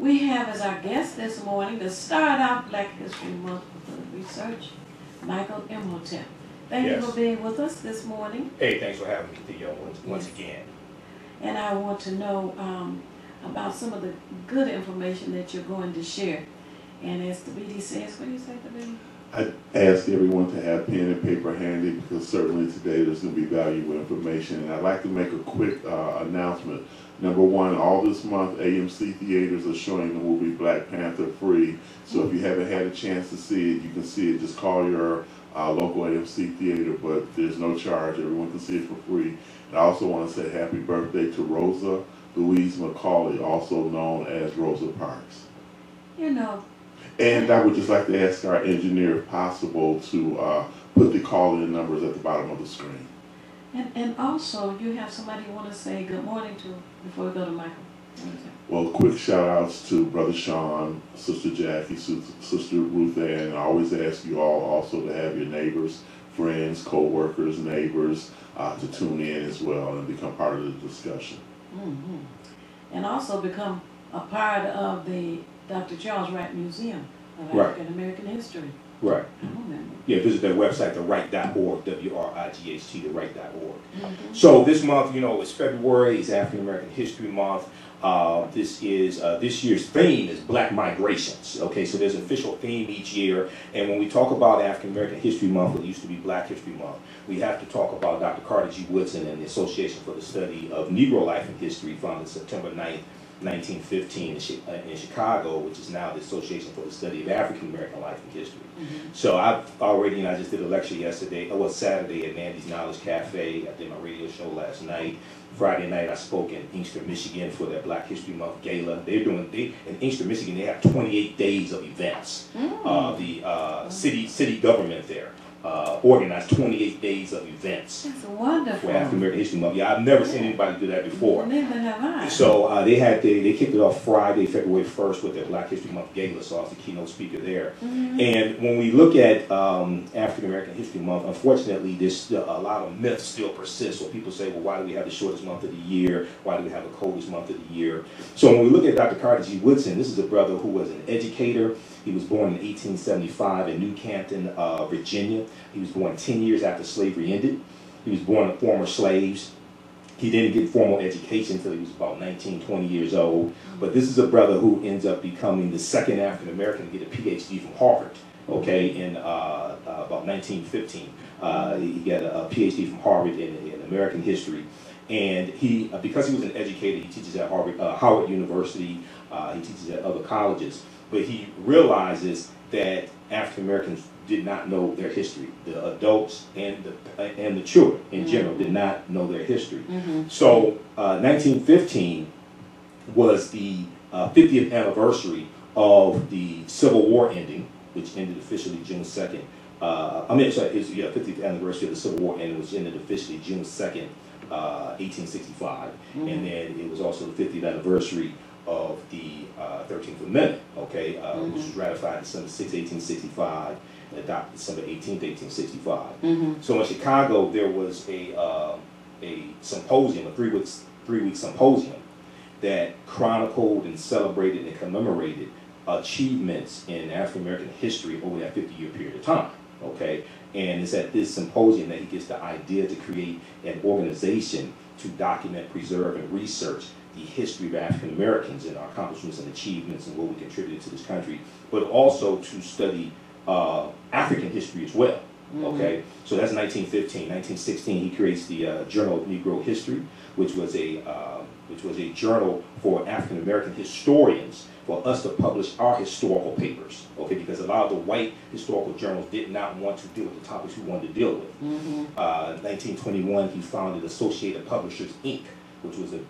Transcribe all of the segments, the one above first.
We have as our guest this morning to start out Black History Month with research, Michael Imhotep. Thank you for being with us this morning. Hey, thanks for having me, Theo, once again. And I want to know about some of the good information that you're going to share. And as the BD says, what do you say, the BD? I ask everyone to have pen and paper handy because certainly today there's going to be valuable information. And I'd like to make a quick announcement. Number one, all this month AMC theaters are showing the movie Black Panther free. So if you haven't had a chance to see it, you can see it. Just call your local AMC theater, but there's no charge. Everyone can see it for free. And I also want to say happy birthday to Rosa Louise McCauley, also known as Rosa Parks. You know. And I would just like to ask our engineer, if possible, to put the call-in numbers at the bottom of the screen. And also, you have somebody you want to say good morning to before we go to Michael. Well, quick shout-outs to Brother Sean, Sister Jackie, Sister Ruth Ann. I always ask you all also to have your neighbors, friends, co-workers, neighbors to tune in as well and become part of the discussion. Mm-hmm. And also become a part of the Dr. Charles Wright Museum of African American History. Right. Yeah, visit their website, theright.org, W-R-I-G-H-T, theright.org. Mm-hmm. So this month, you know, it's February, it's African American History Month. This year's theme is Black Migrations. Okay, so there's an official theme each year, and when we talk about African American History Month, what used to be Black History Month, we have to talk about Dr. Carter G. Woodson and the Association for the Study of Negro Life and History, founded September 9th, 1915 in Chicago, which is now the Association for the Study of African American Life and History. Mm-hmm. So I've already, I just did a lecture Saturday at Mandy's Knowledge Cafe. I did my radio show last night. Friday night I spoke in Inkster, Michigan for their Black History Month Gala. In Inkster, Michigan, they have 28 days of events. The city government there organized 28 days of events. That's wonderful. For African American History Month. Yeah, I've never seen anybody do that before. Neither have I. So they kicked it off Friday, February 1st with their Black History Month Gala, so I was the keynote speaker there. Mm-hmm. And when we look at African American History Month, unfortunately, there's a lot of myths still persist. So people say, well, why do we have the shortest month of the year? Why do we have the coldest month of the year? So when we look at Dr. Carter G. Woodson, this is a brother who was an educator. He was born in 1875 in New Canton, Virginia. He was born 10 years after slavery ended. He was born to former slaves. He didn't get formal education until he was about 19, 20 years old. But this is a brother who ends up becoming the second African American to get a PhD from Harvard, okay, in about 1915. He got a PhD from Harvard in American history. And because he was an educator, he teaches at Howard University, he teaches at other colleges. But he realizes that African Americans did not know their history. The adults and the children in general did not know their history. Mm-hmm. So 1915 was the 50th anniversary of the Civil War ending, which ended officially June 2nd. It's 50th anniversary of the Civil War ending, which ended officially June 2nd, 1865. Mm-hmm. And then it was also the 50th anniversary of the 13th Amendment, okay, which was ratified December 6, 1865, and adopted December 18, 1865. Mm-hmm. So in Chicago, there was a symposium, a three-week symposium that chronicled and celebrated and commemorated achievements in African American history over that 50-year period of time, okay? And it's at this symposium that he gets the idea to create an organization to document, preserve, and research the history of African Americans and our accomplishments and achievements and what we contributed to this country, but also to study African history as well. Okay, so that's 1915. 1916, he creates the Journal of Negro History, which was a journal for African American historians, for us to publish our historical papers. Okay, because a lot of the white historical journals did not want to deal with the topics we wanted to deal with. 1921, he founded Associated Publishers Inc., which was a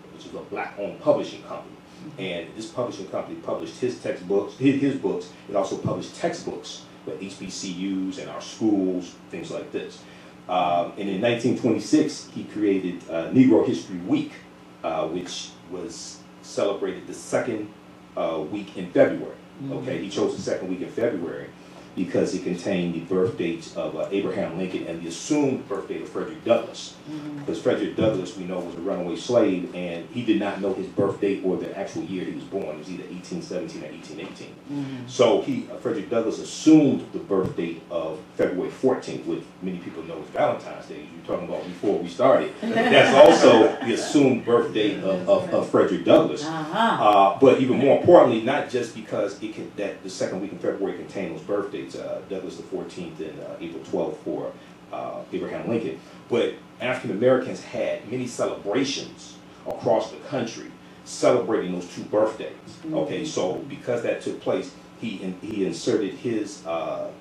black-owned publishing company. And this publishing company published his books. It also published textbooks for HBCUs and our schools, things like this. And in 1926, he created Negro History Week, which was celebrated the second week in February. Okay, he chose the second week in February because it contained the birth dates of Abraham Lincoln and the assumed birth date of Frederick Douglass. Because Frederick Douglass, we know, was a runaway slave, and he did not know his birth date or the actual year he was born. It was either 1817 or 1818. So Frederick Douglass assumed the birth date of February 14th, which many people know as Valentine's Day, you were talking about before we started. That's also the assumed birth date of Frederick Douglass. But even more importantly, not just because that the second week in February contained those birth dates, Douglas the 14th and April 12th for Abraham Lincoln, but African Americans had many celebrations across the country celebrating those two birthdays. Okay, so because that took place, he inserted his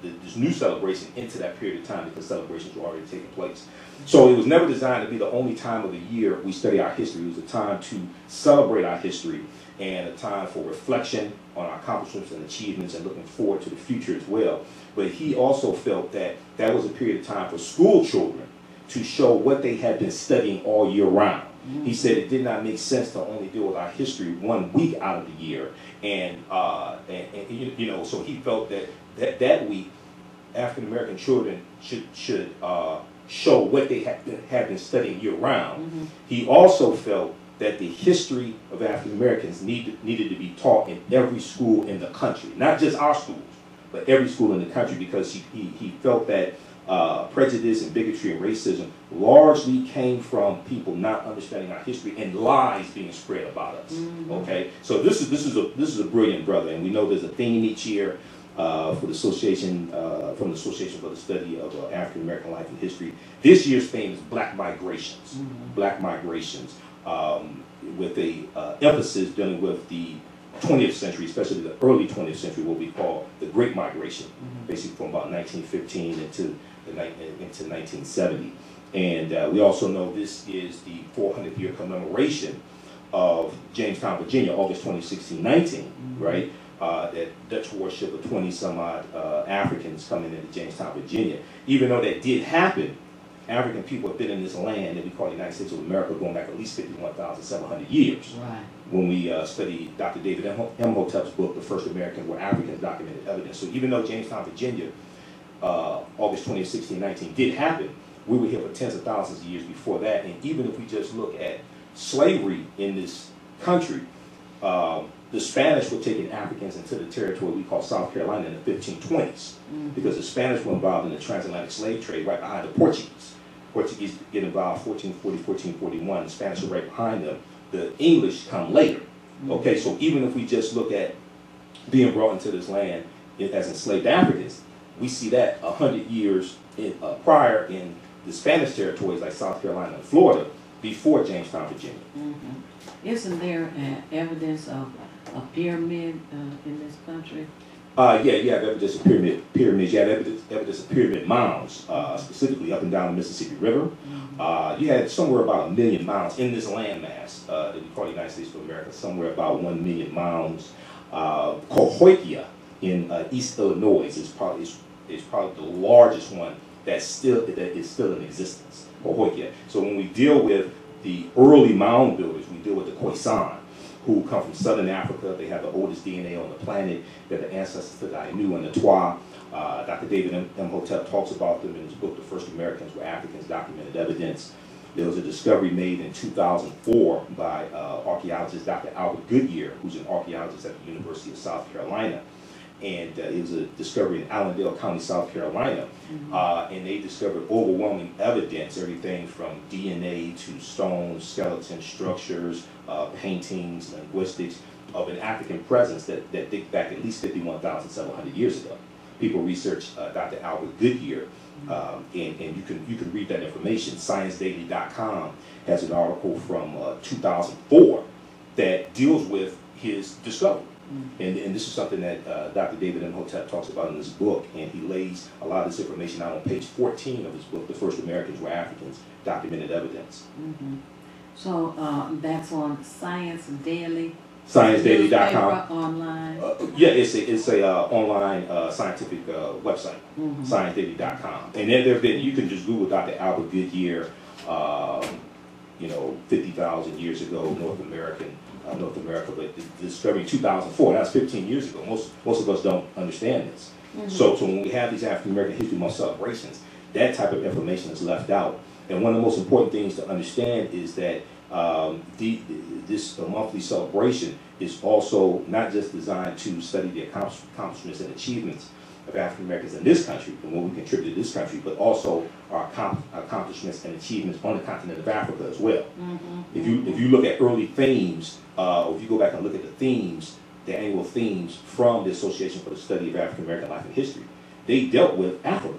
this new celebration into that period of time because celebrations were already taking place. So it was never designed to be the only time of the year we study our history. It was a time to celebrate our history and a time for reflection on our accomplishments and achievements and looking forward to the future as well. But he also felt that that was a period of time for school children to show what they had been studying all year round. He said it did not make sense to only deal with our history 1 week out of the year, and you know, so he felt that week African American children should show what they had been studying year round. He also felt that the history of African Americans needed to be taught in every school in the country, not just our schools, but every school in the country, because he felt that prejudice and bigotry and racism largely came from people not understanding our history and lies being spread about us. Okay, so this is a brilliant brother, and we know there's a theme each year for the association from the Association for the Study of African American Life and History. This year's theme is Black Migrations. Black Migrations, with a emphasis dealing with the 20th century, especially the early 20th century, what we call the Great Migration, basically from about 1915 into 1970. And we also know this is the 400th year commemoration of Jamestown, Virginia, August 20, 1619, right? That Dutch warship of 20 some odd Africans coming into Jamestown, Virginia. Even though that did happen, African people have been in this land that we call the United States of America going back at least 51,700 years. Right. When we study Dr. David Imhotep's book, The First Americans Were Africans, Documented Evidence. So even though Jamestown, Virginia, August 20, 1619 did happen, we were here for tens of thousands of years before that. And even if we just look at slavery in this country, the Spanish were taking Africans into the territory we call South Carolina in the 1520s, because the Spanish were involved in the transatlantic slave trade right behind the Portuguese. Portuguese get involved 1440, 1441. The Spanish are right behind them. The English come later. Okay, so even if we just look at being brought into this land as enslaved Africans, we see that 100 years prior in the Spanish territories like South Carolina and Florida, before Jamestown, Virginia. Isn't there evidence of a pyramid in this country? Yeah, you have evidence of pyramids. You have evidence of pyramid mounds, specifically up and down the Mississippi River. You had somewhere about 1 million mounds in this landmass that we call the United States of America. Somewhere about 1 million mounds. Cahokia in East Illinois is probably the largest one that is still in existence. Cahokia. So when we deal with the early mound builders, we deal with the Khoisan, who come from southern Africa. They have the oldest DNA on the planet. They're the ancestors to the Ainu and the Twa. Dr. David Imhotep talks about them in his book, The First Americans Were Africans, Documented Evidence. There was a discovery made in 2004 by archaeologist Dr. Albert Goodyear, who's an archaeologist at the University of South Carolina. And it was a discovery in Allendale County, South Carolina. And they discovered overwhelming evidence, everything from DNA to stones, skeletons, structures, paintings, linguistics, of an African presence that date back at least 51,700 years ago. People research Dr. Albert Goodyear, and you can read that information. ScienceDaily.com has an article from 2004 that deals with his discovery. And this is something that Dr. David Imhotep talks about in his book, and he lays a lot of this information out on page 14 of his book, The First Americans Were Africans, Documented Evidence. So that's on Science Daily. ScienceDaily.com. Online. Yeah, it's a online scientific website, ScienceDaily.com. And then there've been, you can just Google Dr. Albert Goodyear, 50,000 years ago, North American North America, but the discovery in 2004, that's 15 years ago. Most of us don't understand this. So when we have these African American History Month celebrations, that type of information is left out. And one of the most important things to understand is that this monthly celebration is also not just designed to study the accomplishments and achievements of African Americans in this country and what we contribute to this country, but also our accomplishments and achievements on the continent of Africa as well. If you look at early themes, or if you go back and look at the themes, the annual themes from the Association for the Study of African American Life and History, they dealt with Africa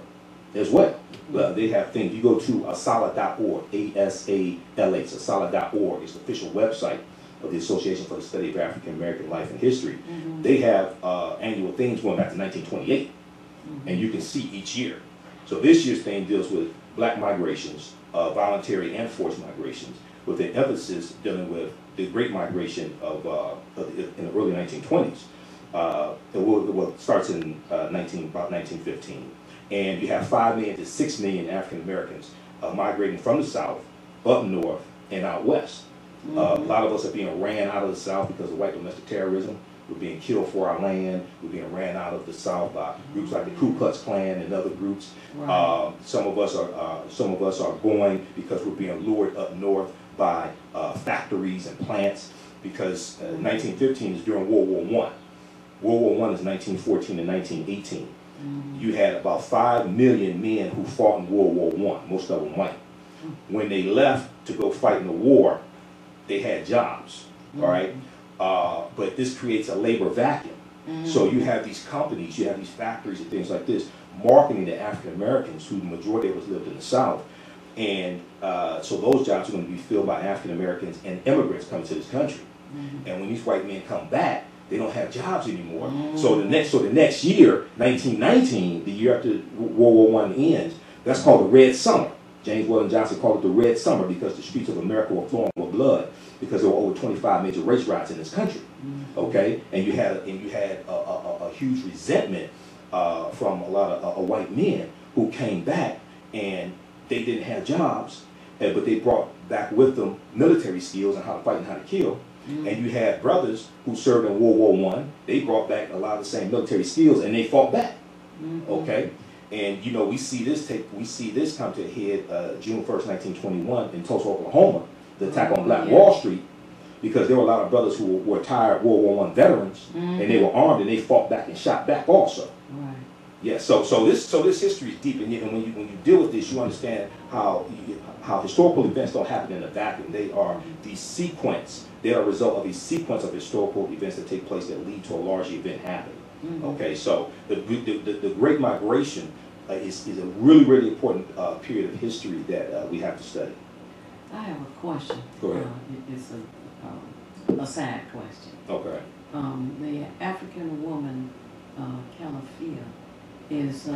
as well. They have things. You go to asala.org, A-S-A-L-A, asala.org is the official website of the Association for the Study of African American Life and History. They have annual themes going back to 1928, and you can see each year. So this year's theme deals with black migrations, voluntary and forced migrations, with an emphasis dealing with the Great Migration in the early 1920s. It starts in about 1915. And you have 5 million to 6 million African Americans migrating from the South, up north, and out west. A lot of us are being ran out of the South because of white domestic terrorism. We're being killed for our land. We're being ran out of the South by groups like the Ku Klux Klan and other groups. Some of us are going because we're being lured up north by factories and plants, because 1915 is during World War I. World War I is 1914 and 1918. You had about 5 million men who fought in World War I, most of them white. When they left to go fight in the war, they had jobs, all right? But this creates a labor vacuum. So you have these companies, you have these factories and things like this, marketing to African Americans, who the majority of us lived in the South. And so those jobs are going to be filled by African Americans and immigrants coming to this country. And when these white men come back, they don't have jobs anymore. So the next year, 1919, the year after World War I ends, that's called the Red Summer. James Weldon Johnson called it the Red Summer because the streets of America were flowing with blood, because there were over 25 major race riots in this country. Okay, and you had a huge resentment from a lot of white men who came back, and they didn't have jobs, but they brought back with them military skills and how to fight and how to kill. And you had brothers who served in World War I. They brought back a lot of the same military skills, and they fought back. Okay, and you know, we see this come to a head June 1st, 1921, in Tulsa, Oklahoma, the attack on Black Wall Street, because there were a lot of brothers who were retired World War I veterans, and they were armed, and they fought back and shot back also. Yeah, so this history is deep, and when you deal with this, you understand how historical events don't happen in a vacuum. They are the sequence. They are a result of a sequence of historical events that take place that lead to a large event happening. Okay, so the Great Migration is a really important period of history that we have to study. I have a question. Go ahead. It's a sad question. Okay. The African woman, Calafia, is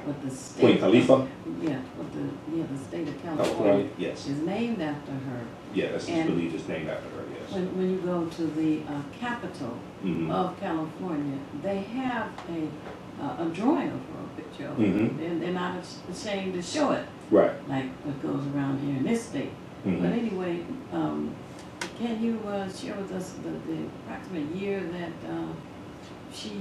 what the state. Queen Khalifa. Yeah, the state of California. Yes. Is named after her. Yeah, that's believed it's named after her. Yes. When you go to the capital of California, they have a drawing of her, a picture of her, and they're not ashamed to show it. Right. Like what goes around here in this state. But anyway, can you share with us the approximate year that she,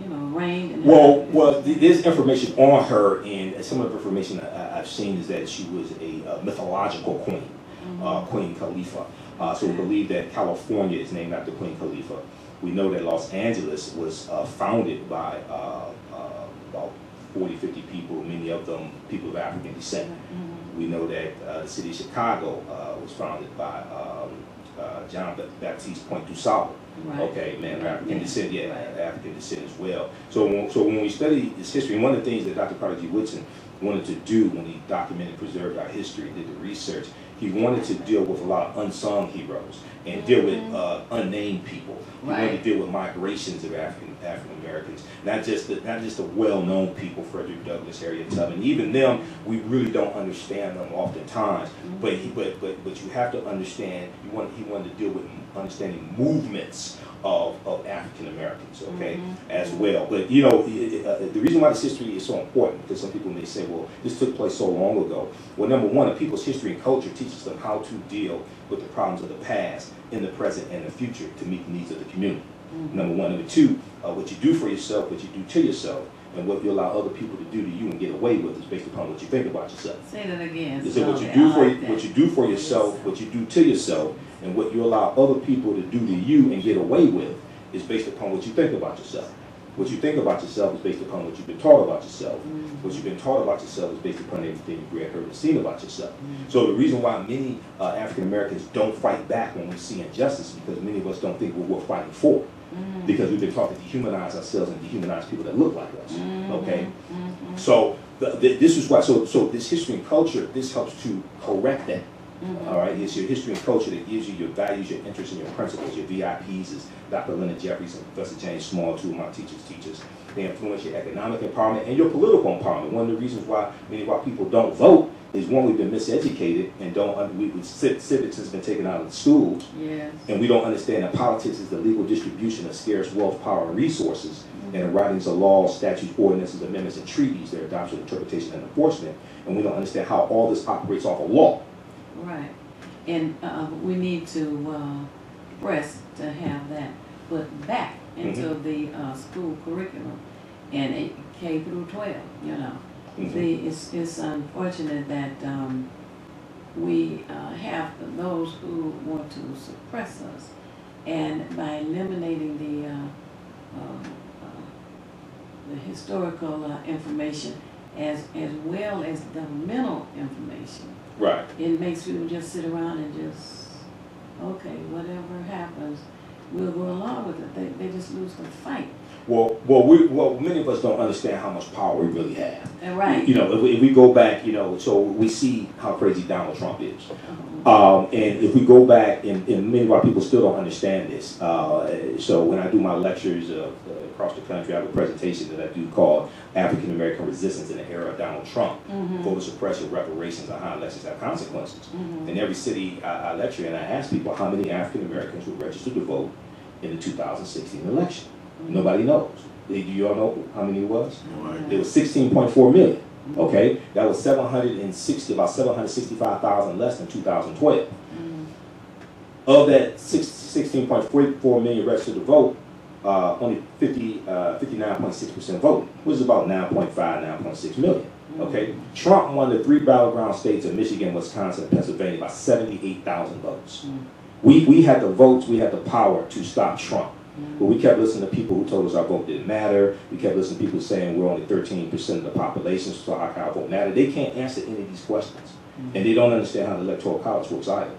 reigned? Well, there's information on her, and some of the information I've seen is that she was a mythological queen, Queen Khalifa. So we believe that California is named after Queen Khalifa. We know that Los Angeles was founded by about 40, 50 people, many of them people of African descent. We know that the city of Chicago was founded by John Baptiste Point du Sable. Okay, man, of African descent, African descent as well. So when we study this history, and one of the things that Dr. Carter G. Woodson wanted to do when he documented, preserved our history, did the research, he wanted to deal with a lot of unsung heroes and deal with unnamed people. He wanted to deal with migrations of African Americans, not just the well-known people, Frederick Douglass, Harriet Tubman. Even them, we really don't understand them oftentimes. But you have to understand. He wanted to deal with understanding movements of African Americans, okay, as well. But you know, the reason why this history is so important, because some people may say, well, this took place so long ago. Well, number one, a people's history and culture teaches them how to deal with the problems of the past, in the present, and the future to meet the needs of the community. Number one. Number two, what you do for yourself, what you do to yourself, and what you allow other people to do to you and get away with is based upon what you think about yourself. Say that again. So what you do for yourself, what you do to yourself, and what you allow other people to do to you and get away with is based upon what you think about yourself. What you think about yourself is based upon what you've been taught about yourself. What you've been taught about yourself is based upon everything you've read, heard, and seen about yourself. So the reason why many African Americans don't fight back when we see injustice is because many of us don't think what we're fighting for. Because we've been taught to dehumanize ourselves and dehumanize people that look like us. Okay? So this is why, so this history and culture, this helps to correct that. All right, it's your history and culture that gives you your values, your interests, and your principles. Your VIPs is Dr. Leonard Jeffries and Professor James Small, two of my teachers. They influence your economic empowerment and your political empowerment. One of the reasons why many of our people don't vote is, one, we've been miseducated and civics has been taken out of the schools. Yes. And we don't understand that politics is the legal distribution of scarce wealth, power, and resources, and the writings of laws, statutes, ordinances, amendments, and treaties, their adoption, interpretation, and enforcement. And we don't understand how all this operates off of law. Right. And we need to press to have that put back into the school curriculum, and K through 12, you know. It's unfortunate that we have those who want to suppress us, and by eliminating the historical information as well as the mental information. Right. It makes people just sit around and just, okay, whatever happens, we'll go along with it. They just lose the fight. Well, many of us don't understand how much power we really have. Right. You know, if we go back, you know, so we see how crazy Donald Trump is. And if we go back, and many of our people still don't understand this. So when I do my lectures across the country, I have a presentation that I do called African American Resistance in the Era of Donald Trump. Voter suppression, reparations, and how elections have consequences. In every city I lecture in, I ask people how many African Americans were registered to vote in the 2016 election. Nobody knows. Do you all know how many it was? It was 16.4 million. Okay, that was about 765,000 less than 2012. Of that 16.44 million registered to vote, only 59.6% voted, which is about 9.5, 9.6 million. Okay, Trump won the 3 battleground states of Michigan, Wisconsin, and Pennsylvania by 78,000 votes. We had the votes, we had the power to stop Trump. But we kept listening to people who told us our vote didn't matter. We kept listening to people saying we're only 13% of the population, so how can our vote matter? They can't answer any of these questions. And they don't understand how the Electoral College works either.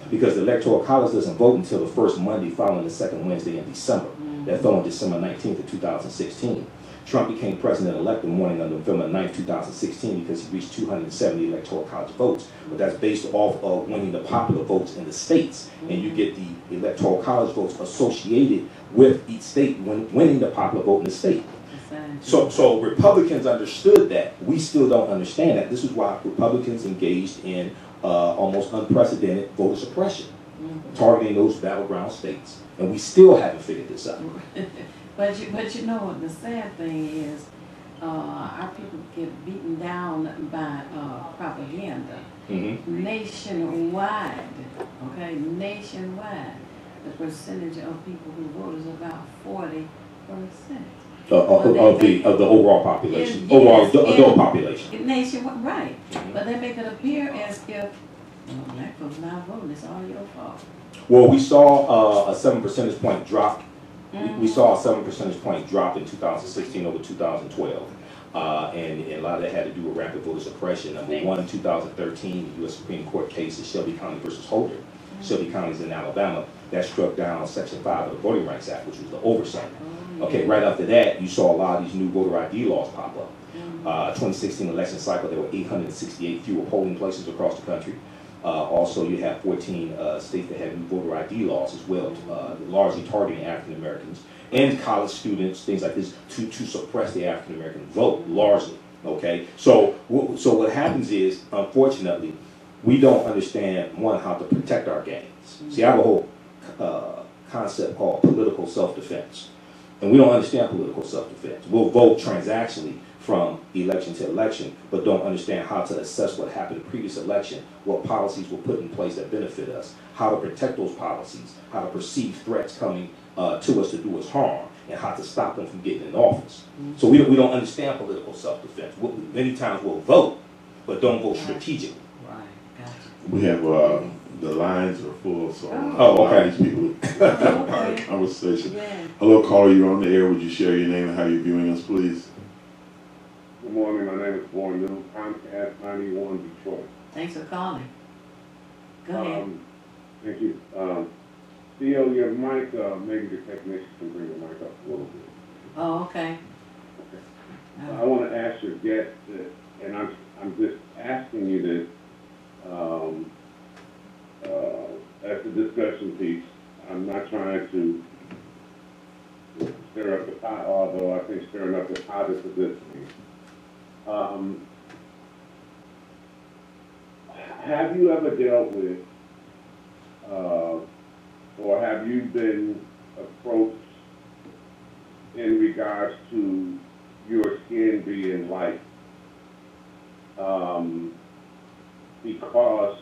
Because the Electoral College doesn't vote until the first Monday following the second Wednesday in December. That fell on December 19th of 2016. Trump became president-elect the morning of November 9th, 2016 because he reached 270 Electoral College votes. But that's based off of winning the popular votes in the states. And you get the Electoral College votes associated with each state winning the popular vote in the state. So Republicans understood that. We still don't understand that. This is why Republicans engaged in almost unprecedented voter suppression, targeting those battleground states. And we still haven't figured this out. But you know what the sad thing is, our people get beaten down by propaganda. Nationwide, okay, nationwide, the percentage of people who vote is about 40%. Of the overall population, overall adult population. Nationwide, right. But they make it appear as if black folks not voting, it's all your fault. Well, we saw a 7 percentage point drop. We saw a 7 percentage point drop in 2016 over 2012. And a lot of that had to do with rapid voter suppression. Number one, 2013, the U.S. Supreme Court case is Shelby County versus Holder. Shelby County is in Alabama. That struck down Section 5 of the Voting Rights Act, which was the oversight. Okay, right after that, you saw a lot of these new voter ID laws pop up. 2016 election cycle, there were 868 fewer polling places across the country. Also, you have 14 states that have new voter ID laws as well, largely targeting African Americans and college students, things like this, to suppress the African American vote, largely. Okay, so what happens is, unfortunately, we don't understand, one, how to protect our gains. See, I have a whole concept called political self-defense. And we don't understand political self-defense. We'll vote transactionally from election to election, but don't understand how to assess what happened in the previous election, what policies were put in place that benefit us, how to protect those policies, how to perceive threats coming to us to do us harm, and how to stop them from getting in office. So we don't understand political self-defense. Many times we'll vote, but don't vote strategically. Right, gotcha. We have, the lines are full, so okay. these people part of the conversation. Yeah. Hello, caller, you're on the air. Would you share your name and how you're viewing us, please? Good morning, my name is Warren Little, Comcast 91 Detroit. Thanks for calling. Go ahead. Thank you. Theo, your mic, maybe the technician can bring the mic up a little bit. Oh, okay. I want to ask your guest, and I'm just asking you this as a discussion piece. I'm not trying to stir up the pot, although I think stirring up the pot is a good thing. Have you ever dealt with, or have you been approached in regards to your skin being light? Because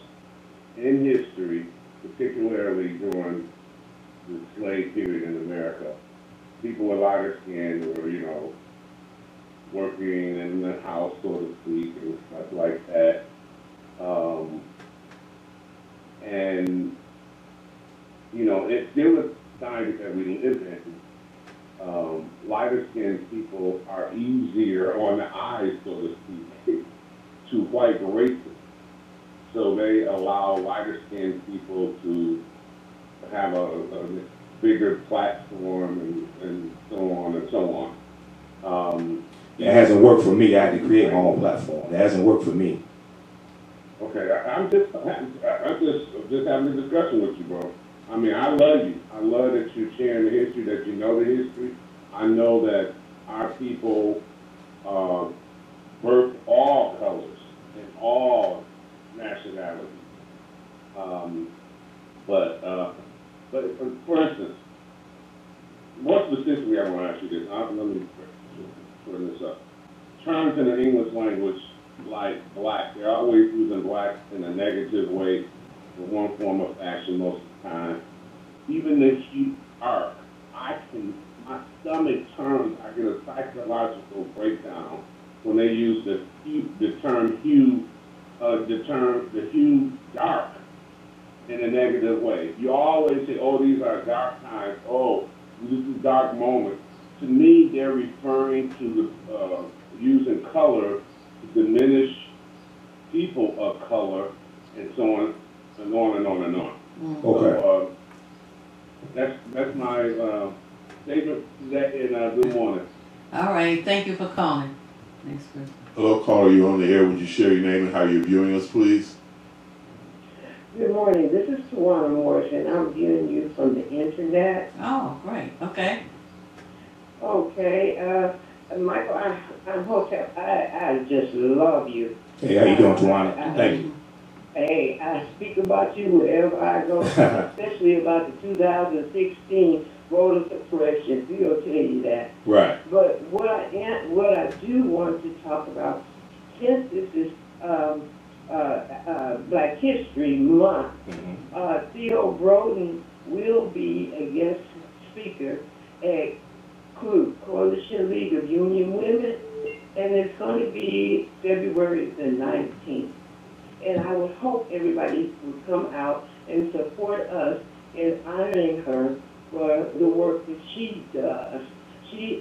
in history, particularly during the slave period in America, people with lighter skin were, you know, working in the house, so to speak, and stuff like that. And, you know, it's still a society that we live in. Lighter skinned people are easier on the eyes, so to speak, to white racists. So they allow lighter skinned people to have a bigger platform and so on and so on. It hasn't worked for me. I had to create my own platform. It hasn't worked for me. Okay, I'm just having a discussion with you, bro. I mean, I love you. I love that you're sharing the history, that you know the history. I know that our people birthed all colors and all nationalities. But for instance, more specifically, I want to ask you this. Let me turn this up. Terms in the English language, like black, they're always using black in a negative way for one form of action most of the time. Even the hue arc, my stomach turns, I get a psychological breakdown when they use the term hue, the hue dark in a negative way. You always say, oh, these are dark times, oh, this is dark moments. To me, they're referring to the using color to diminish people of color and so on and on and on and on. Okay. So, that's my statement today, and good morning. All right, thank you for calling. Next person. Hello, caller, you're on the air. Would you share your name and how you're viewing us, please? Good morning. This is Tawana Morris, and I'm viewing you from the internet. Oh, great. Okay. Okay. Michael, Imhotep, I just love you. Hey, how you doing, Tawana? Thank you. Hey, I speak about you wherever I go, especially about the 2016 voter suppression. He'll tell you that. Right. But what I do want to talk about, since this is Black History Month, Theo Broughton will be a guest speaker at Coalition League of Union Women, and it's going to be February the 19th. And I would hope everybody would come out and support us in honoring her for the work that she does. She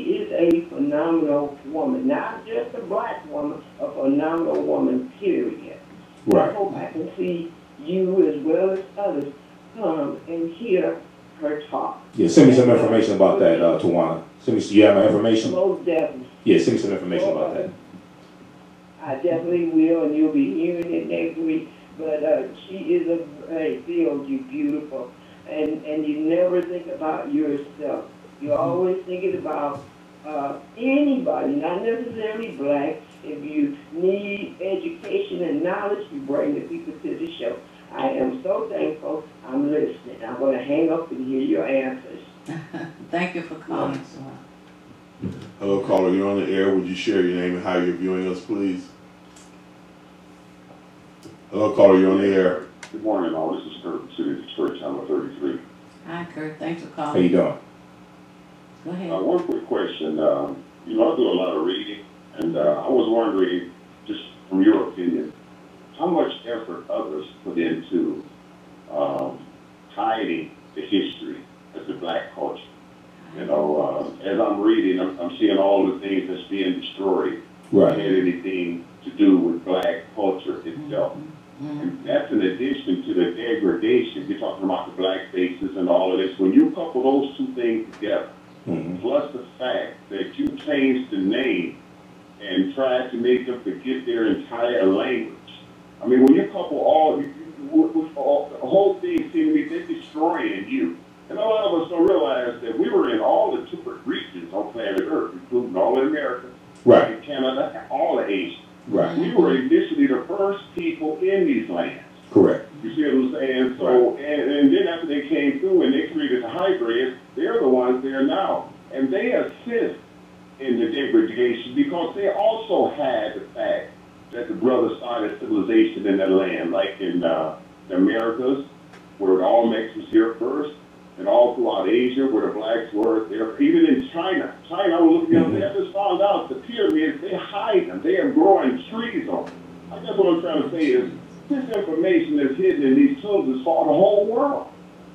is a phenomenal woman, not just a black woman, a phenomenal woman, period. Right. I hope I can see you as well as others come and hear her talk. Yeah, send me some information about that, Tawana. You have my information? Most definitely. Yeah, send me some information about that. I definitely will, and you'll be hearing it next week. But she is Theo, you beautiful. And you never think about yourself. You're always thinking about anybody, not necessarily black. If you need education and knowledge, you bring the people to the show. I am so thankful. I'm listening. I'm going to hang up and hear your answers. Thank you for calling, sir. Hello, caller. You're on the air. Would you share your name and how you're viewing us, please? Hello, caller. You're on the air. Good morning, all. This is Kurt, City of Detroit, Channel 33. Hi, Kurt. Thanks for calling. How you doing? Go ahead. One quick question. You know, I do a lot of reading, and I was wondering, just from your opinion, how much effort others put into hiding the history of the black culture. You know, as I'm reading, I'm seeing all the things that's being destroyed. Right. Had anything to do with black culture itself. And that's in addition to the degradation. You're talking about the black faces and all of this. When you couple those two things together, plus the fact that you changed the name and tried to make them forget their entire language. I mean, when you couple all, the whole thing seems to me they're destroying you. And a lot of us don't realize that we were in all the different regions on planet Earth, including all of America, Right. and Canada, and all of Asia. Right. We were initially the first people in these lands. Correct. You see what I'm saying? So, and then after they came through and they created the hybrids, they're the ones there now. And they assist in the degradation because they also had the fact that the brothers started civilization in their land, like in the Americas, where the Olmecs was here first, and all throughout Asia, where the blacks were there. Even in China, I was looking up there, I just found out the pyramids, they hide them. They are growing trees on them. I guess what I'm trying to say is, this information is hidden in these tombs for the whole world.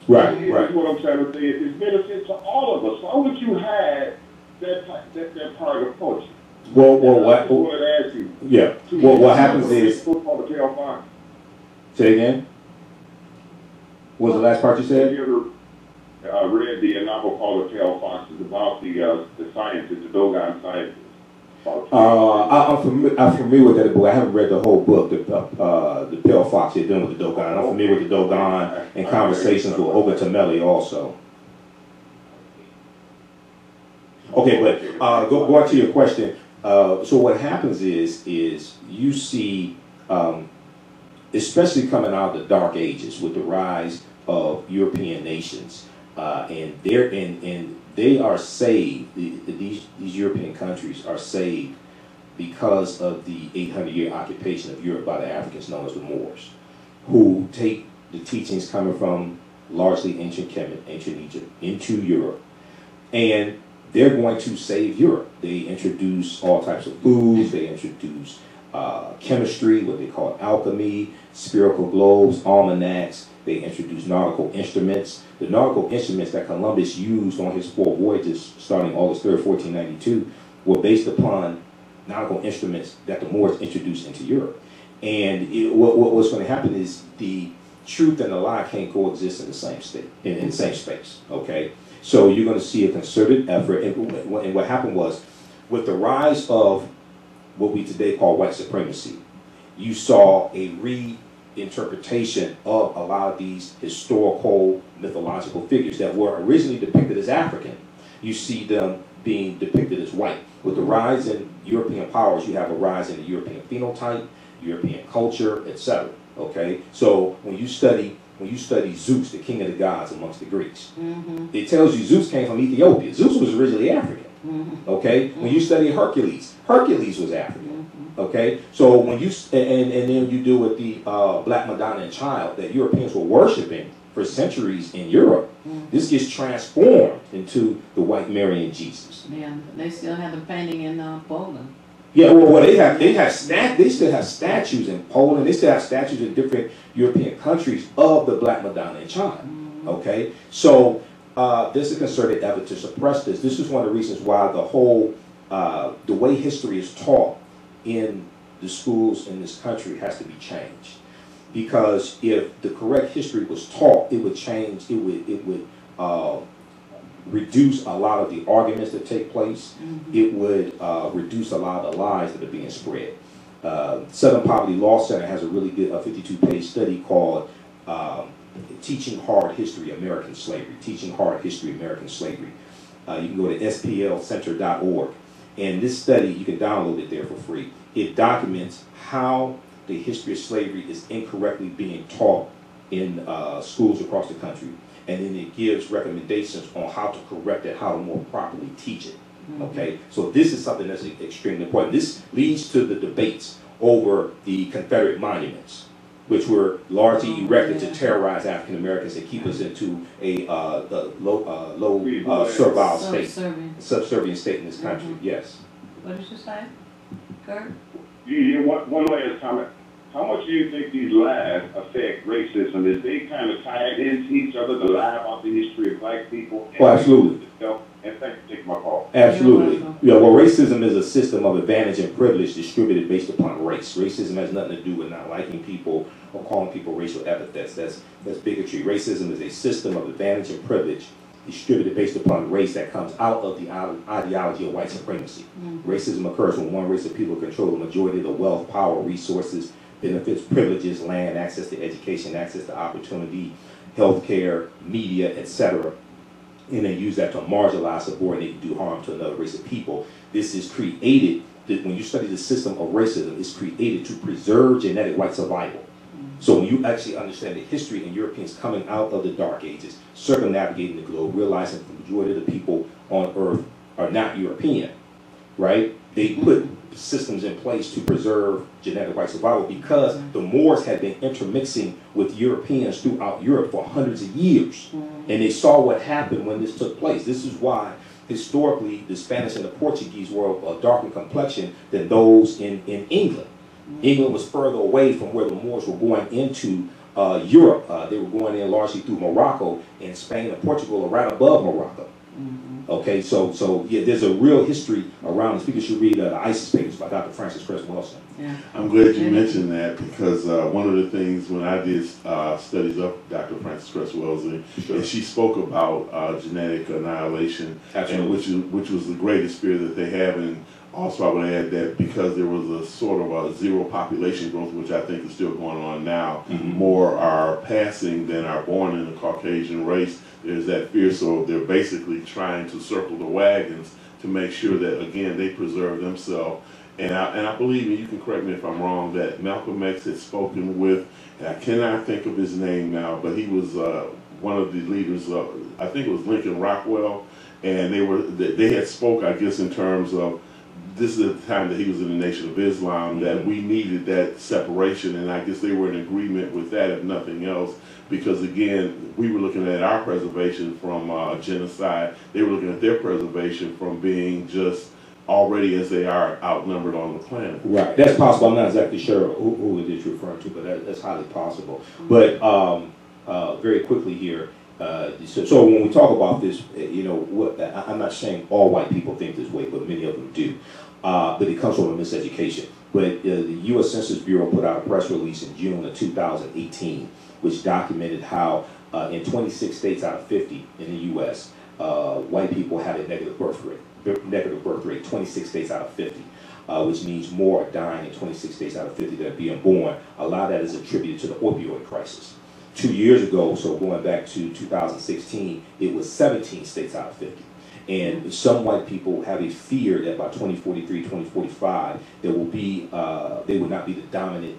Right. That's what I'm trying to say. It's benefit to all of us. Why would you hide that part of culture? Well, what? I just wanted to ask you. Yeah. Well, what happens is. Say again. What was the last part you said? Have you ever read the novel called The Pale Fox? It's about the scientists, the Dogon scientists. I'm familiar with that book. I haven't read the whole book, the Pale Fox. You're dealing with the Dogon. I'm familiar with the Dogon and conversations with Ogatameli also. Okay, but go back to your question. So what happens is you see, especially coming out of the Dark Ages with the rise of European nations, and they are saved. These European countries are saved because of the 800-year occupation of Europe by the Africans known as the Moors, who take the teachings coming from largely ancient Egypt into Europe, and they're going to save Europe. They introduce all types of foods. They introduce chemistry, what they call alchemy, spherical globes, almanacs. They introduce nautical instruments. The nautical instruments that Columbus used on his 4 voyages starting August 3rd, 1492 were based upon nautical instruments that the Moors introduced into Europe. And what's going to happen is the truth and the lie can't coexist in the same state, in the same space, okay? So you're going to see a concerted effort. And what happened was, with the rise of what we today call white supremacy, you saw a reinterpretation of a lot of these historical, mythological figures that were originally depicted as African. You see them being depicted as white. With the rise in European powers, you have a rise in the European phenotype, European culture, etc. Okay? So when you study Zeus, the king of the gods amongst the Greeks, it tells you Zeus came from Ethiopia. Zeus was originally African. Okay? When you study Hercules was African. Okay? So when you, and then you do with the Black Madonna and Child that Europeans were worshiping for centuries in Europe, this gets transformed into the white Mary and Jesus. Yeah, they still have the painting in Poland. Yeah, well, they still have statues in Poland. They still have statues in different European countries of the Black Madonna and Child. Okay, so there's a concerted effort to suppress this. This is one of the reasons why the whole the way history is taught in the schools in this country has to be changed. Because if the correct history was taught, it would change. It would reduce a lot of the arguments that take place. It would reduce a lot of the lies that are being spread. Southern Poverty Law Center has a really good 52-page study called Teaching Hard History, American Slavery. Teaching Hard History, American Slavery. You can go to splcenter.org. And this study, you can download it there for free. It documents how the history of slavery is incorrectly being taught in schools across the country, and then it gives recommendations on how to correct it, how to more properly teach it. Okay, so this is something that's extremely important. This leads to the debates over the Confederate monuments, which were largely erected to terrorize African Americans and keep us into a low servile state, subservient state in this country. Yes. What did you say, Kurt? One last comment. How much do you think these lies affect racism? Is they kind of tied into each other, to lie about the history of black people? Oh, absolutely. And thanks for taking my call. Absolutely. Yeah, well, racism is a system of advantage and privilege distributed based upon race. Racism has nothing to do with not liking people or calling people racial epithets. That's bigotry. Racism is a system of advantage and privilege distributed based upon race that comes out of the ideology of white supremacy. Racism occurs when one race of people control the majority of the wealth, power, resources, benefits, privileges, land, access to education, access to opportunity, healthcare, media, etc. And they use that to marginalize, subordinate, and do harm to another race of people. This is created, when you study the system of racism, it's created to preserve genetic white survival. So when you actually understand the history and Europeans coming out of the Dark Ages, circumnavigating the globe, realizing that the majority of the people on Earth are not European, right? They put systems in place to preserve genetic white survival because the Moors had been intermixing with Europeans throughout Europe for hundreds of years. And they saw what happened when this took place. This is why historically the Spanish and the Portuguese were of a darker complexion than those in England. England was further away from where the Moors were going into Europe. They were going in largely through Morocco, and Spain and Portugal are right above Morocco. Okay, so yeah, there's a real history around this. People should read the ISIS papers by Dr. Francis Cress Wilson. Yeah. I'm glad you mentioned that because one of the things when I did studies of Dr. Francis Cress Wilson, and she spoke about genetic annihilation, and which was the greatest fear that they have. And also I would add that because there was a sort of a zero population growth, which I think is still going on now, more are passing than are born in the Caucasian race. There's that fear, so they're basically trying to circle the wagons to make sure that, again, they preserve themselves. And I believe, and you can correct me if I'm wrong, that Malcolm X had spoken with, and I cannot think of his name now, but he was one of the leaders of, I think it was Lincoln Rockwell, and they had spoke, I guess, in terms of, this is the time that he was in the Nation of Islam, that we needed that separation, and I guess they were in agreement with that, if nothing else, because again, we were looking at our preservation from genocide. They were looking at their preservation from being just already as they are outnumbered on the planet. Right, that's possible. I'm not exactly sure who it is you're referring to, but that's highly possible. But very quickly here, so when we talk about this, you know, I'm not saying all white people think this way, but many of them do. But it comes from a miseducation. But the U.S. Census Bureau put out a press release in June of 2018, which documented how in 26 states out of 50 in the U.S., white people had a negative birth rate, 26 states out of 50, which means more are dying in 26 states out of 50 that are being born. A lot of that is attributed to the opioid crisis. 2 years ago, so going back to 2016, it was 17 states out of 50. And some white people have a fear that by 2043, 2045, there will be, they will not be the dominant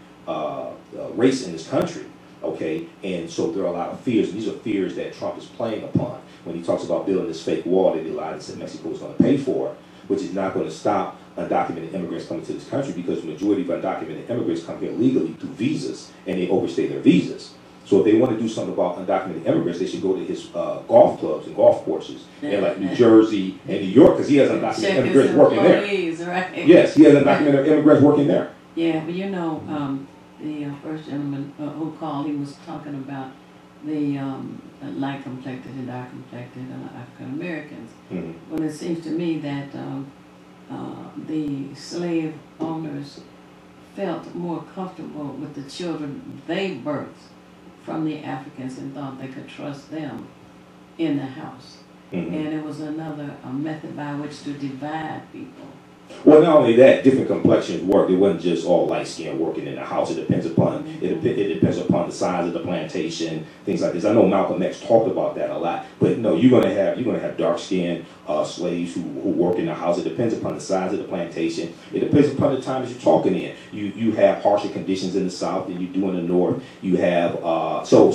race in this country. Okay, and so there are a lot of fears, and these are fears that Trump is playing upon when he talks about building this fake wall that he lied and said Mexico was going to pay for, which is not going to stop undocumented immigrants coming to this country, because the majority of undocumented immigrants come here legally through visas, and they overstay their visas. So if they want to do something about undocumented immigrants, they should go to his golf clubs and golf courses in like New Jersey and New York, because he has undocumented immigrants working there. Right? Yes, he has undocumented immigrants working there. Yeah, but you know, the first gentleman who called, he was talking about the light complected and dark complected African Americans. Well, it seems to me that the slave owners felt more comfortable with the children they birthed from the Africans and thought they could trust them in the house. And it was another method by which to divide people Well, not only that, different complexions work. It wasn't just all light skin working in the house. It depends upon it depends upon the size of the plantation, things like this. I know Malcolm X talked about that a lot. But no, you're gonna have dark skinned slaves who work in the house. It depends upon the size of the plantation. It depends upon the time that you're talking in. You have harsher conditions in the South than you do in the North. You have and also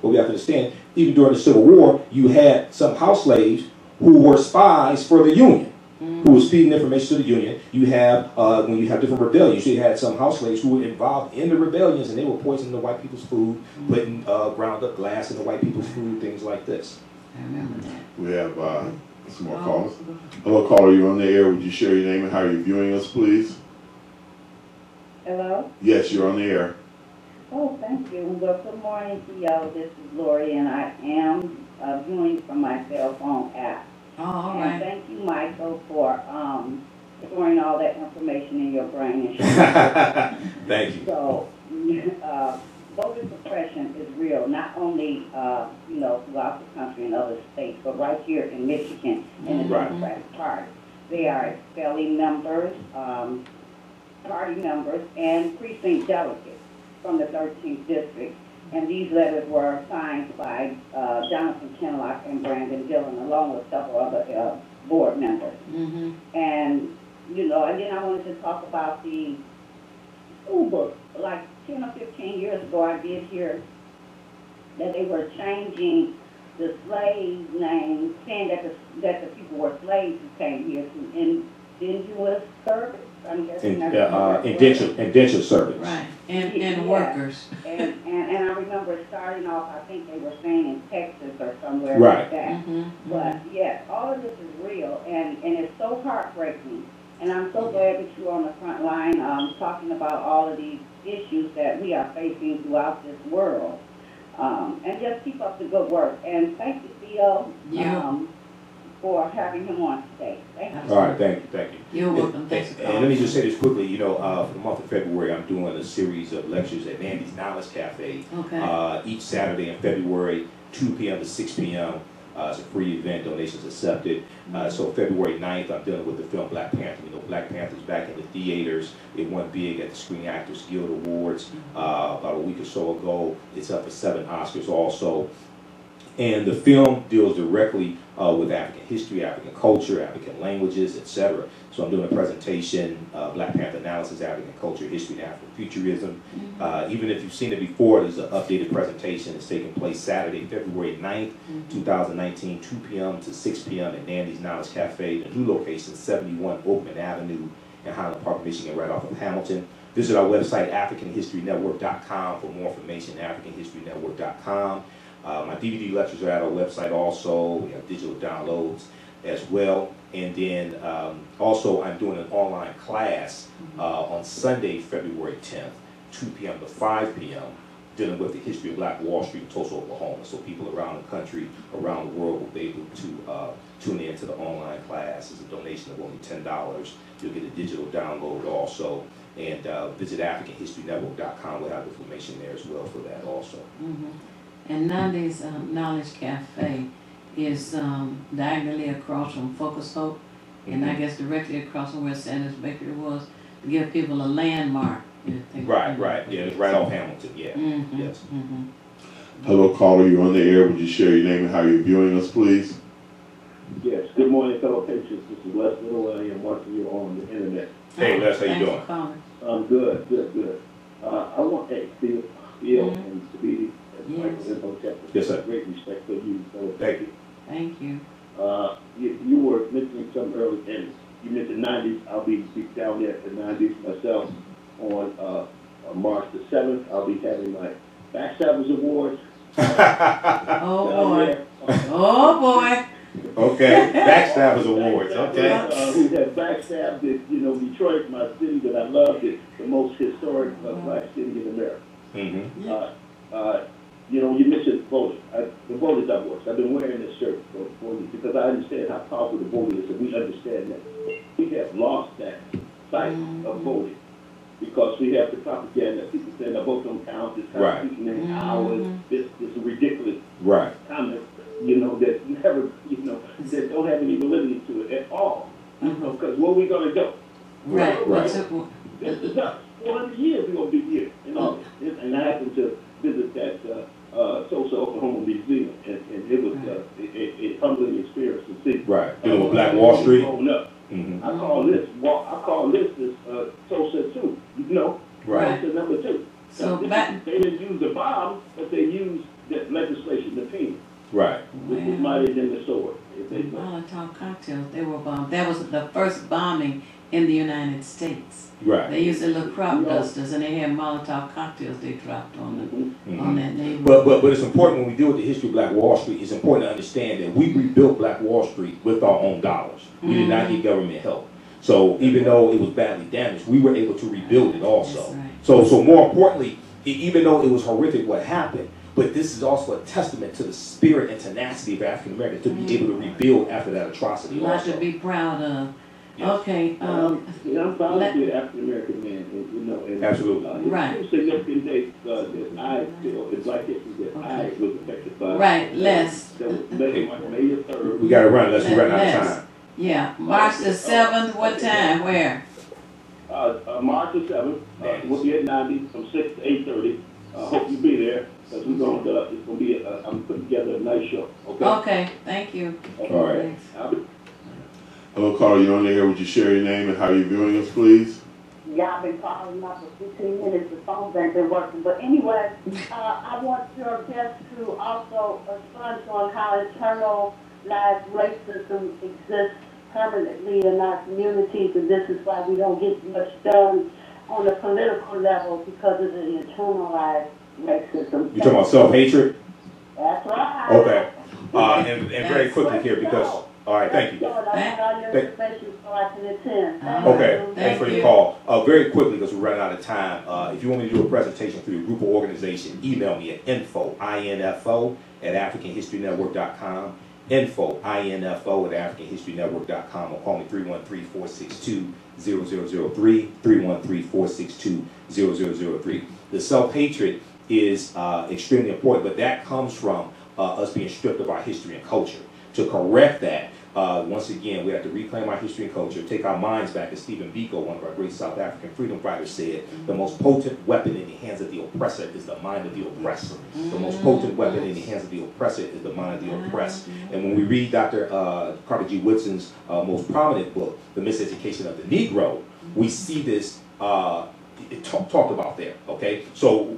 what we have to understand, even during the Civil War, you had some house slaves who were spies for the Union, who was feeding information to the Union. You have, when you have different rebellions, you had some house slaves who were involved in the rebellions, and they were poisoning the white people's food, putting ground up glass in the white people's food, things like this. I remember that. We have some more callers. Hello, caller, you're on the air. Would you share your name and how you're viewing us, please? Hello? Yes, you're on the air. Oh, thank you. Well, good morning, Theo. This is Lori, and I am viewing from my cell phone app. Oh, all and right. thank you, Michael, for storing all that information in your brain. And Thank you. So, voter suppression is real, not only throughout the country and other states, but right here in Michigan in the Democratic Party. They are expelling members, party members, and precinct delegates from the 13th district. And these letters were signed by Jonathan Kenlock and Brandon Dillon, along with several other board members. And, and then I wanted to talk about the school book. Like 10 or 15 years ago, I did hear that they were changing the slave name, saying that the people were slaves who came here to indentuous service. I'm guessing indentured servants. Right, and workers. And I remember starting off, I think they were saying in Texas or somewhere like that. But yes, all of this is real, and it's so heartbreaking. And I'm so glad that you're on the front line talking about all of these issues that we are facing throughout this world. And just keep up the good work. And thank you, Theo. For having him on today. Thank you. All right, thank you. You're welcome. Thanks for calling. And let me just say this quickly. For the month of February, I'm doing a series of lectures at Mandy's Knowledge Cafe. Okay. Each Saturday in February, 2 p.m. to 6 p.m. It's a free event, donations accepted. So February 9th, I'm dealing with the film Black Panther. Black Panther's back in the theaters. It won big at the Screen Actors Guild Awards about a week or so ago. It's up for 7 Oscars also. And the film deals directly with African history, African culture, African languages, etc. So I'm doing a presentation, Black Panther Analysis, African Culture, History, and Afrofuturism. Even if you've seen it before, there's an updated presentation. It's taking place Saturday, February 9th, 2019, 2 p.m. to 6 p.m. at Nandy's Knowledge Cafe. The new location is 71 Oakman Avenue in Highland Park, Michigan, right off of Hamilton. Visit our website, AfricanHistoryNetwork.com, for more information, AfricanHistoryNetwork.com. My DVD lectures are at our website also. We have digital downloads as well. And then also I'm doing an online class on Sunday, February 10th, 2 p.m. to 5 p.m. dealing with the history of Black Wall Street in Tulsa, Oklahoma. So people around the country, around the world will be able to tune in to the online class. It's a donation of only $10. You'll get a digital download also. And visit AfricanHistoryNetwork.com. We'll have information there as well for that also. And Nandy's Knowledge Cafe is diagonally across from Focus Hope, and I guess directly across from where Sanders Bakery was, to give people a landmark. Right. Yeah, it's right off Hamilton. Yeah. Yes. Hello, caller. You're on the air. Would you share your name and how you're viewing us, please? Yes. Good morning, fellow patriots. This is Les Little, and I am watching you on the internet. Hey, Les, how you doing? I'm good. I want Theo and Sabidi. Imhotep. Yes, sir. Great respect for you. Thank you. Thank you. You were mentioning some early, and you mentioned 90s. I'll be down there at the 90s myself on March the 7th. I'll be having my Backstabbers Awards. Oh boy. Okay, Backstabbers Awards. Okay. We have backstabbed Detroit, my city that I love, the most historic black city in America. You mentioned voting. The voting divorce. I've been wearing this shirt because I understand how powerful the voting is, and we understand that we have lost that fight of voting because we have the propaganda. People saying the vote don't count. This constitution in hours. This is ridiculous. Comment. That never, that don't have any validity to it at all. Because what we gonna do? Right. This is us. 400 years we're gonna be here, and I happened to visit that Tulsa, Oklahoma Museum, and it was a humbling experience to see. Right. You know, Black Wall Street. Up. I call this Tulsa 2. Right. Tulsa number 2. So they didn't use the bomb, but they used the legislation, the pen. Right. Which was mightier than the sword. Molotov cocktails, they were bombed. That was the first bombing in the United States. Right. They used the little crop dusters, and they had Molotov cocktails they dropped on that neighborhood. But it's important when we deal with the history of Black Wall Street, it's important to understand that we rebuilt Black Wall Street with our own dollars. We did not get government help. So even though it was badly damaged, we were able to rebuild it also. Right. So more importantly, even though it was horrific what happened, but this is also a testament to the spirit and tenacity of African Americans to be able to rebuild after that atrocity. A lot to be proud of. Yes. Okay. I'm proud to be an African American man, and absolutely. Right. Two significant dates that I feel in Black history that I was affected by. Right. Les. May 3rd. We got to run. Let's run out of time. Yeah. March the 7th. What time? Where? March the 7th. We'll be at 90 from 6 to 8:30. Hope you be there. Because it's gonna be I'm putting together a nice show. Okay. Okay. Thank you. All right. Hello, caller. You're on the air. Would you share your name and how you're viewing us, please? Yeah, I've been calling up for 15 minutes. The phones ain't been working. But anyway, I want your guest to also expunge on how internalized racism exists permanently in our communities, and this is why we don't get much done on a political level because of the internalized racism. You talking about self-hatred? That's right. Okay. And very quickly here because. All right, thank you. Okay, thanks for your call. Very quickly, because we're running out of time, if you want me to do a presentation through your group or organization, email me at info, I-N-F-O, at AfricanHistoryNetwork.com, info, I-N-F-O, at AfricanHistoryNetwork.com, or call me 313-462-0003, 313-462-0003. The self-hatred is extremely important, but that comes from us being stripped of our history and culture. To correct that, once again, we have to reclaim our history and culture, take our minds back, as Stephen Biko, one of our great South African freedom fighters, said, the most potent weapon in the hands of the oppressor is the mind of the oppressor. The most potent weapon in the hands of the oppressor is the mind of the oppressed. And when we read Dr. Carter G. Woodson's most prominent book, The Miseducation of the Negro, we see this talked about there, okay? So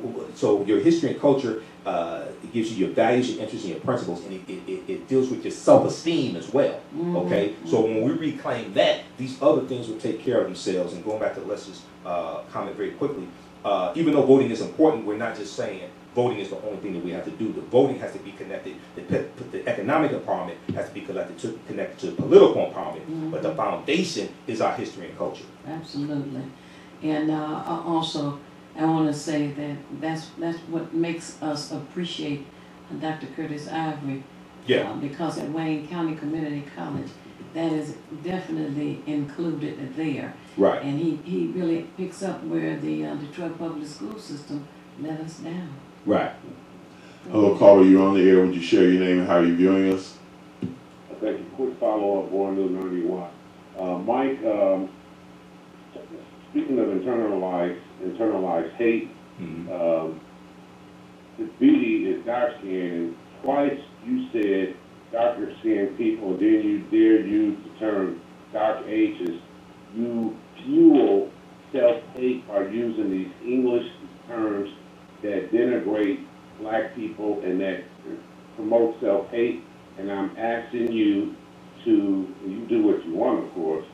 your history and culture, it gives you your values, your interests, and your principles, and it deals with your self-esteem as well, okay? So when we reclaim that, these other things will take care of themselves. And going back to Leslie's comment very quickly, even though voting is important, we're not just saying voting is the only thing that we have to do. The voting has to be connected, the economic empowerment has to be connected to political empowerment, but the foundation is our history and culture. Absolutely. And also, I want to say that that's what makes us appreciate Dr. Curtis Ivory. Yeah. Because at Wayne County Community College, that is definitely included there. Right. And he really picks up where the Detroit public school system let us down. Right. Hello, caller. You're on the air. Would you share your name and how you're viewing us? Thank you. Quick follow-up, Born News 91. Mike, speaking of internalized hate, the beauty is dark skin, and twice you said darker skinned people, then you dared use the term dark ages. You fuel self-hate by using these English terms that denigrate black people and that promote self-hate, and I'm asking you to, you do what you want, of course,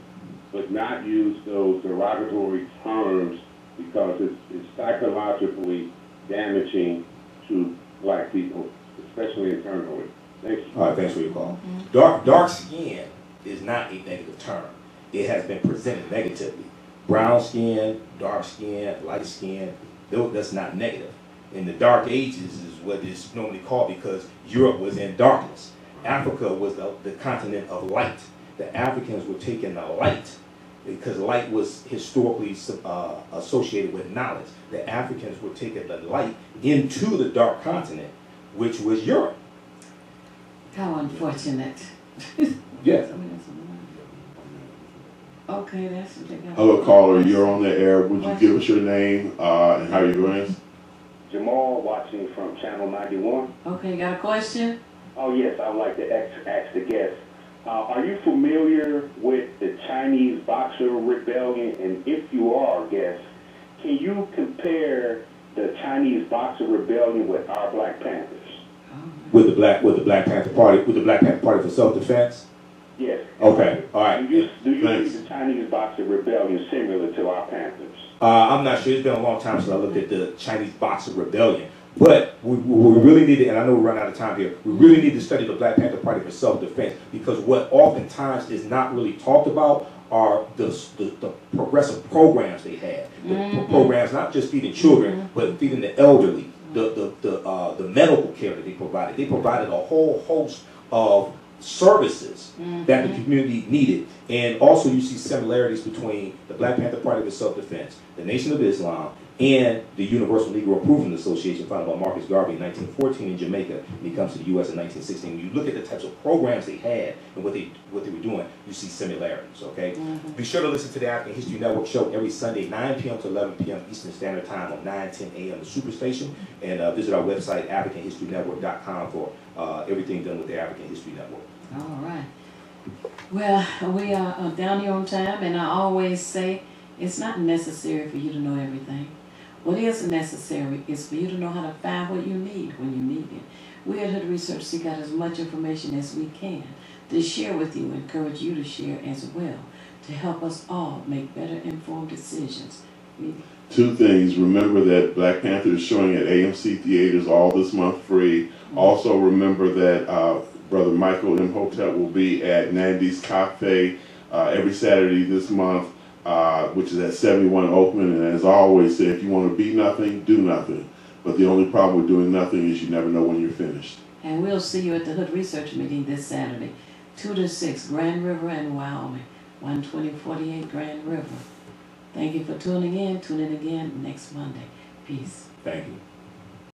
but not use those derogatory terms because it's psychologically damaging to black people, especially internally. Thank you. All right, thanks for your call. Dark skin is not a negative term. It has been presented negatively. Brown skin, dark skin, light skin, that's not negative. In the Dark Ages is what it's normally called because Europe was in darkness. Africa was the continent of light. The Africans were taking the light because light was historically associated with knowledge. The Africans were taking the light into the dark continent, which was Europe. How unfortunate. Yes. Okay, that's what they got. Hello, caller. You're on the air. Would you give us your name and how you're doing? Jamal, watching from Channel 91. Okay, got a question? Oh, yes, I would like to ask the guest. Are you familiar with the Chinese Boxer Rebellion? And if you are, guest, can you compare the Chinese Boxer Rebellion with our Black Panthers? With the Black Panther Party, for self-defense? Yes. Okay, all right. Do you see the Chinese Boxer Rebellion similar to our Panthers? I'm not sure. It's been a long time since I looked at the Chinese Boxer Rebellion. But we really need to, and I know we're running out of time here, we really need to study the Black Panther Party for self-defense, because what oftentimes is not really talked about are the progressive programs they had. The programs not just feeding children, but feeding the elderly, the medical care that they provided. They provided a whole host of services that the community needed. And also you see similarities between the Black Panther Party for self-defense, the Nation of Islam, and the Universal Negro Improvement Association founded by Marcus Garvey in 1914 in Jamaica, and he comes to the U.S. in 1916. When you look at the types of programs they had and what they were doing, you see similarities, okay? Be sure to listen to the African History Network show every Sunday, 9 p.m. to 11 p.m. Eastern Standard Time on 9:10 a.m. the Superstation, and visit our website, AfricanHistoryNetwork.com, for everything done with the African History Network. All right. Well, we are down here on time, and I always say it's not necessary for you to know everything. What is necessary is for you to know how to find what you need when you need it. We at Hood Research seek out as much information as we can to share with you, encourage you to share as well, to help us all make better informed decisions. Two things. Remember that Black Panther is showing at AMC Theaters all this month free. Also remember that Brother Michael Imhotep will be at Nandy's Cafe every Saturday this month, which is at 71 Oakman. And as I always say, if you want to be nothing, do nothing. But the only problem with doing nothing is you never know when you're finished. And we'll see you at the Hood Research meeting this Saturday, 2 to 6, Grand River and Wyoming, 12048 Grand River. Thank you for tuning in. Tune in again next Monday. Peace. Thank you.